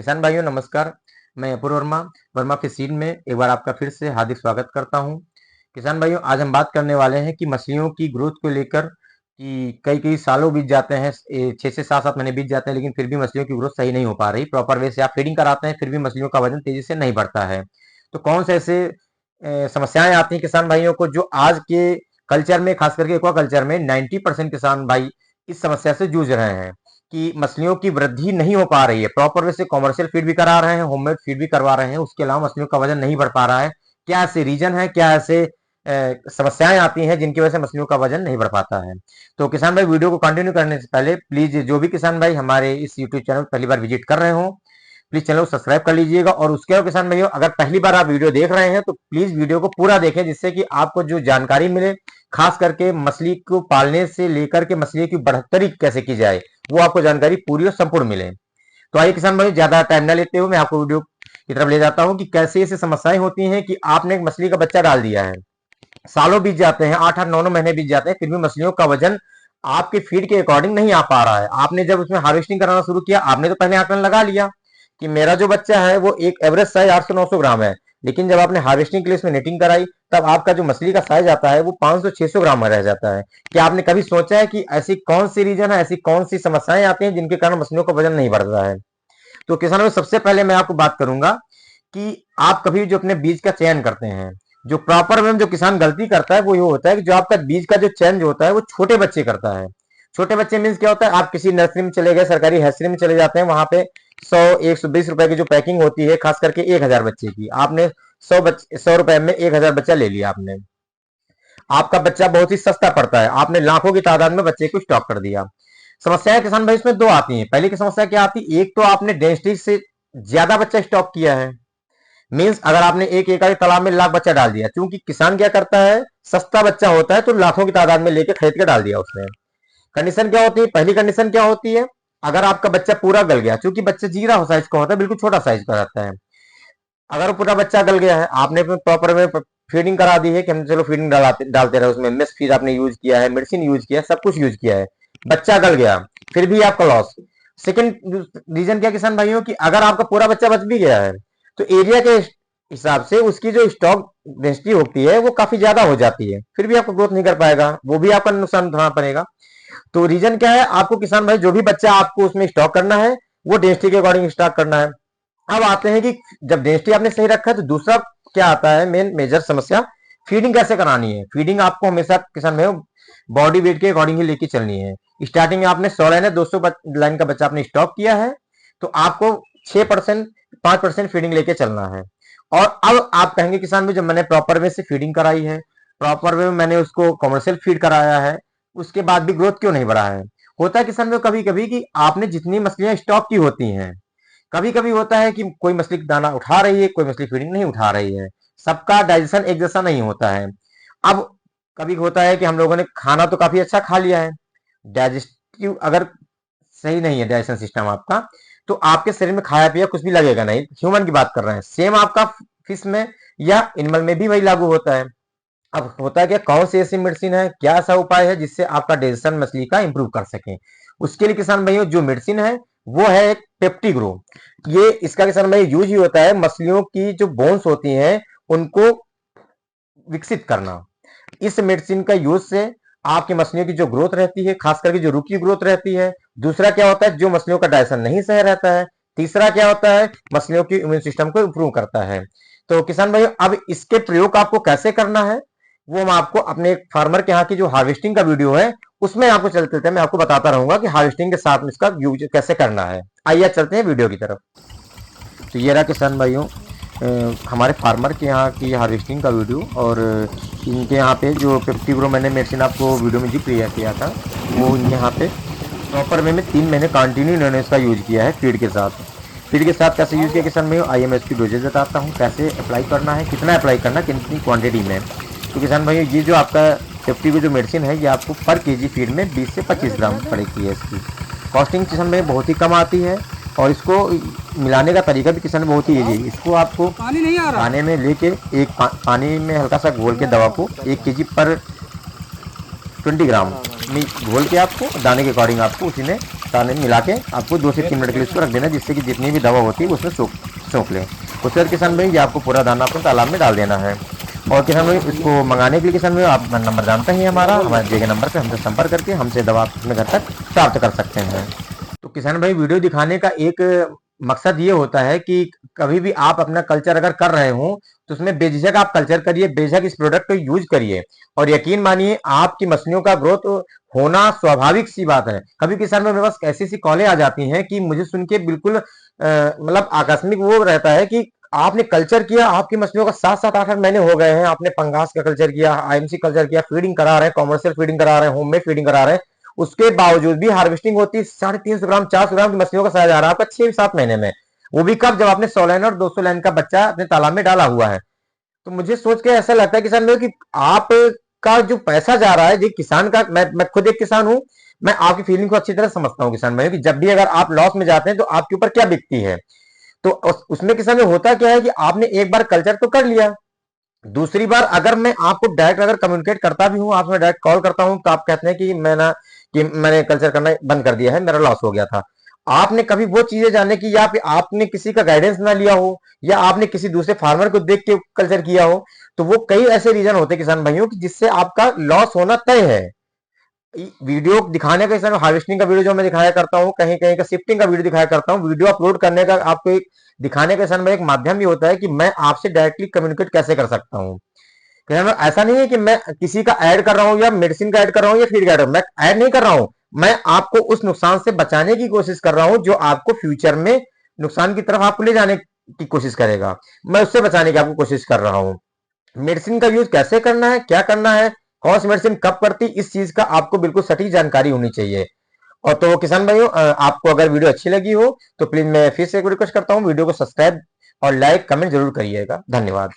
किसान भाइयों नमस्कार। मैं अपूर्व वर्मा वर्मा फिश सीड में एक बार आपका फिर से हार्दिक स्वागत करता हूं। किसान भाइयों आज हम बात करने वाले हैं कि मछलियों की ग्रोथ को लेकर कि कई कई सालों बीत जाते हैं, 6 से 7 महीने बीत जाते हैं, लेकिन फिर भी मछलियों की ग्रोथ सही नहीं हो पा रही। प्रॉपर वे से आप फीडिंग कराते हैं फिर भी मछलियों का वजन तेजी से नहीं बढ़ता है। तो कौन से ऐसे समस्याएं आती हैं किसान भाइयों को, जो आज के कल्चर में, खास करके एक्वा कल्चर में 90% किसान भाई इस समस्या से जूझ रहे हैं कि मछलियों की वृद्धि नहीं हो पा रही है। प्रॉपर वे से कॉमर्शियल फीड भी करा रहे हैं, होममेड फीड भी करवा रहे हैं, उसके अलावा मछलियों का वजन नहीं बढ़ पा रहा है। क्या ऐसे रीजन है, क्या ऐसे समस्याएं आती हैं जिनकी वजह से मछलियों का वजन नहीं बढ़ पाता है? तो किसान भाई वीडियो को कंटिन्यू करने से पहले प्लीज जो भी किसान भाई हमारे इस यूट्यूब चैनल पहली बार विजिट कर रहे हो प्लीज चैनल को सब्सक्राइब कर लीजिएगा। और उसके बाद किसान भाइयों अगर पहली बार आप वीडियो देख रहे हैं तो प्लीज वीडियो को पूरा देखें, जिससे कि आपको जो जानकारी मिले, खास करके मछली को पालने से लेकर के मछली की बढ़ोतरी कैसे की जाए, वो आपको जानकारी पूरी और संपूर्ण मिले। तो आइए किसान भाई ज्यादा टाइम ना लेते हुए मैं आपको वीडियो की तरफ ले जाता हूं कि कैसे ऐसी समस्याएं होती हैं कि आपने एक मछली का बच्चा डाल दिया है, सालों बीत जाते हैं, 8 8 9 9 महीने बीत जाते हैं, फिर भी मछलियों का वजन आपके फीड के अकॉर्डिंग नहीं आ पा रहा है। आपने जब उसमें हार्वेस्टिंग कराना शुरू किया, आपने तो पहले आकलन लगा लिया कि मेरा जो बच्चा है वो एक एवरेज साइज 800 900 ग्राम है, लेकिन जब आपने हार्वेस्टिंग के लिए इसमें नेटिंग कराई तब आपका जो मछली का साइज आता है वो 500 600 ग्राम में रह जाता है। क्या आपने कभी सोचा है कि ऐसी कौन सी रीजन है, ऐसी कौन सी समस्याएं आती हैं जिनके कारण मछलियों का वजन नहीं बढ़ता है? तो किसानों सबसे पहले मैं आपको बात करूंगा कि आप कभी जो अपने बीज का चयन करते हैं, जो प्रॉपर में जो किसान गलती करता है वो ये होता है कि जो आपका बीज का जो चयन जो होता है वो छोटे बच्चे करता है। छोटे बच्चे मीन्स क्या होता है, आप किसी नर्सरी में चले गए, सरकारी नर्सरी में चले जाते हैं, वहां पे 100 120 रुपए की जो पैकिंग होती है, खास करके 1000 बच्चे की, आपने 100 रुपए में 1000 बच्चा ले लिया। आपने आपका बच्चा बहुत ही सस्ता पड़ता है, आपने लाखों की तादाद में बच्चे को स्टॉक कर दिया। समस्या किसान भाई इसमें दो आती है। पहली की समस्या क्या आती है, एक तो आपने डेंसिटी से ज्यादा बच्चा स्टॉक किया है, मीन्स अगर आपने एक एकड़ तालाब में लाख बच्चा डाल दिया, क्योंकि किसान क्या करता है, सस्ता बच्चा होता है तो लाखों की तादाद में लेके खरीद के डाल दिया उसने। कंडीशन क्या होती है, पहली कंडीशन क्या होती है, अगर आपका बच्चा पूरा गल गया, क्योंकि बच्चा जीरा साइज का होता है, बिल्कुल छोटा साइज का रहता है, अगर वो पूरा बच्चा गल गया है, आपने प्रॉपर में फीडिंग करा दी है कि हम चलो फीडिंग डालते रहे, उसमें मिस फीड आपने यूज किया है, मेडिसिन यूज किया है, सब कुछ यूज किया है, बच्चा गल गया, फिर भी आपका लॉस। सेकंड रीजन क्या किसान भाइयों की, अगर आपका पूरा बच्चा बच भी गया है तो एरिया के हिसाब से उसकी जो स्टॉक डेंसिटी होती है वो काफी ज्यादा हो जाती है, फिर भी आपको ग्रोथ नहीं कर पाएगा, वो भी आपका नुकसान उठाना पड़ेगा। तो रीजन क्या है, आपको किसान भाई जो भी बच्चा आपको उसमें स्टॉक करना है वो डेंसिटी के अकॉर्डिंग स्टॉक करना है। अब आते हैं कि जब डेंसिटी आपने सही रखा है तो दूसरा क्या आता है, मेन मेजर समस्या, फीडिंग कैसे करानी है। फीडिंग आपको हमेशा किसान भाई बॉडी वेट के अकॉर्डिंग ही लेके चलनी है। स्टार्टिंग में आपने 100 लाइन है, 200 लाइन का बच्चा आपने स्टॉक किया है, तो आपको 6% 5% फीडिंग लेके चलना है। और अब आप कहेंगे किसान भाई जब मैंने प्रॉपर वे से फीडिंग कराई है, प्रॉपर वे में मैंने उसको कमर्शियल फीड कराया है, उसके बाद भी ग्रोथ क्यों नहीं बढ़ा है? होता है किसान भाई कभी कभी कि आपने जितनी मछलियां स्टॉक की होती हैं, कभी कभी होता है कि कोई मछली दाना उठा रही है, कोई मछली फीडिंग नहीं उठा रही है, सबका डाइजेशन एक जैसा नहीं होता है। अब कभी होता है कि हम लोगों ने खाना तो काफी अच्छा खा लिया है, डाइजेस्टिव अगर सही नहीं है डाइजेशन सिस्टम आपका, तो आपके शरीर में खाया पिया कुछ भी लगेगा नहीं। ह्यूमन की बात कर रहे हैं, सेम आपका फिश में या एनिमल में भी वही लागू होता है। अब होता है कि कौन सी ऐसी मेडिसिन है, क्या ऐसा उपाय है जिससे आपका डाइजेशन मछली का इंप्रूव कर सके? उसके लिए किसान भाइयों जो मेडिसिन है वो है एक पेप्टिग्रो। ये इसका किसान भाई यूज ही होता है मछलियों की जो बोन्स होती हैं उनको विकसित करना। इस मेडिसिन का यूज से आपकी मछलियों की जो ग्रोथ रहती है, खास करके जो रूट की ग्रोथ रहती है। दूसरा क्या होता है, जो मछलियों का डाइजेशन नहीं सही रहता है। तीसरा क्या होता है, मछलियों की इम्यून सिस्टम को इंप्रूव करता है। तो किसान भाई अब इसके प्रयोग आपको कैसे करना है वो हम आपको अपने एक फार्मर के यहाँ की जो हार्वेस्टिंग का वीडियो है उसमें आपको चलते चलते मैं आपको बताता रहूंगा कि हार्वेस्टिंग के साथ में इसका यूज कैसे करना है। आइए चलते हैं वीडियो की तरफ। तो ये रहा किसान भाइयों हमारे फार्मर के यहाँ की हार्वेस्टिंग का वीडियो, और इनके यहाँ पे जो पेप्टिग्रो मैंने मेडिसिन आपको वीडियो में जिक्र किया था, वो इनके यहाँ पे प्रॉपर वे में 3 महीने कंटिन्यू इन्होंने इसका यूज किया है फीड के साथ। फीड के साथ कैसे यूज किया किसान भाइयों, आइए मैं इसकी डोजेज बताता हूँ, कैसे अप्लाई करना है, कितना अप्लाई करना है, कितनी क्वांटिटी में। तो किसान भाइयों ये जो आपका पेप्टिग्रो जो मेडिसिन है ये आपको पर केजी फीड में 20 से 25 ग्राम पड़ेगी है। इसकी कॉस्टिंग किसान भाई बहुत ही कम आती है, और इसको मिलाने का तरीका भी किसान बहुत ही ईजी है। इसको आपको पानी नहीं आ रहा पानी में लेके एक पानी में हल्का सा घोल के दवा को 1 केजी पर 20 ग्राम में घोल के आपको दाने के अकॉर्डिंग आपको उसी में पानी मिला के आपको 2 से 3 मिनट के लिए इसको रख देना, जिससे कि जितनी भी दवा होती है वो उसमें सोख ले। उसके बाद किसान भाई ये आपको पूरा दाना अपने तालाब में डाल देना है। और किसान भाई इसको मंगाने के लिए किसान भाई आप नंबर जानते हैं हमारा, हमारे दिए गए नंबर पर हमसे संपर्क करके हमसे दवा अपने घर तक प्राप्त कर सकते हैं। तो किसान भाई वीडियो दिखाने का एक मकसद ये होता है कि कभी भी आप अपना कल्चर अगर कर रहे हो तो उसमें बेझिझक आप कल्चर करिए, बेझिझक इस प्रोडक्ट को यूज करिए और यकीन मानिए आपकी मछलियों का ग्रोथ होना स्वाभाविक सी बात है। कभी किसान में मेरे पास ऐसी सी कॉलें आ जाती हैं कि मुझे सुन के बिल्कुल मतलब आकस्मिक वो रहता है कि आपने कल्चर किया, आपकी मछलियों का 7-7 8 महीने हो गए हैं, आपने पंगास का कल्चर किया, आईएमसी कल्चर किया, फीडिंग करा रहे हैं, कॉमर्शियल फीडिंग करा रहे हैं, होममेड फीडिंग करा रहे हैं, उसके बावजूद भी हार्वेस्टिंग होती है 350 ग्राम 400 ग्राम की मछलियों का साइज आ रहा है आपका 6-7 महीने में। वो भी कब, जब आपने 100 लाइन और 200 लाइन का बच्चा अपने तालाब में डाला हुआ है। तो मुझे सोच के ऐसा लगता है किसान भाई कि आप का जो पैसा जा रहा है जी किसान का, मैं खुद एक किसान हूं, मैं आपकी फीलिंग को अच्छी तरह समझता हूं किसान भाई कि जब भी अगर आप लॉस में जाते हैं तो आपके ऊपर क्या बीतती है। तो उसमें किसान में होता क्या है कि आपने एक बार कल्चर तो कर लिया, दूसरी बार अगर मैं आपको डायरेक्ट अगर कम्युनिकेट करता भी हूं, आपसे डायरेक्ट कॉल करता हूं तो आप कहते हैं कि मैंने कल्चर करना बंद कर दिया है, मेरा लॉस हो गया था। आपने कभी वो चीजें जानने की, या फिर आपने किसी का गाइडेंस ना लिया हो, या आपने किसी दूसरे फार्मर को देख के कल्चर किया हो, तो वो कई ऐसे रीजन होते हैं किसान भाइयों कि जिससे आपका लॉस होना तय है। वीडियो दिखाने का, इसमें हार्वेस्टिंग का वीडियो जो मैं दिखाया करता हूँ, कहीं कहीं का शिफ्टिंग का वीडियो दिखाया करता हूँ, वीडियो अपलोड करने का आपको एक दिखाने का इसमें एक माध्यम भी होता है कि मैं आपसे डायरेक्टली कम्युनिकेट कैसे कर सकता हूँ। ऐसा नहीं है कि मैं किसी का ऐड कर रहा हूँ या मेडिसिन का ऐड कर रहा हूँ या फीड का ऐड, मैं ऐड नहीं कर रहा हूँ, मैं आपको उस नुकसान से बचाने की कोशिश कर रहा हूँ जो आपको फ्यूचर में नुकसान की तरफ आपको ले जाने की कोशिश करेगा, मैं उससे बचाने की आपको कोशिश कर रहा हूँ। मेडिसिन का यूज कैसे करना है, क्या करना है, कौन सी मेडिसिन कब करती, इस चीज का आपको बिल्कुल सटीक जानकारी होनी चाहिए। और तो किसान भाइयों आपको अगर वीडियो अच्छी लगी हो तो प्लीज मैं फिर से एक रिक्वेस्ट करता हूँ, वीडियो को सब्सक्राइब और लाइक कमेंट जरूर करिएगा। धन्यवाद।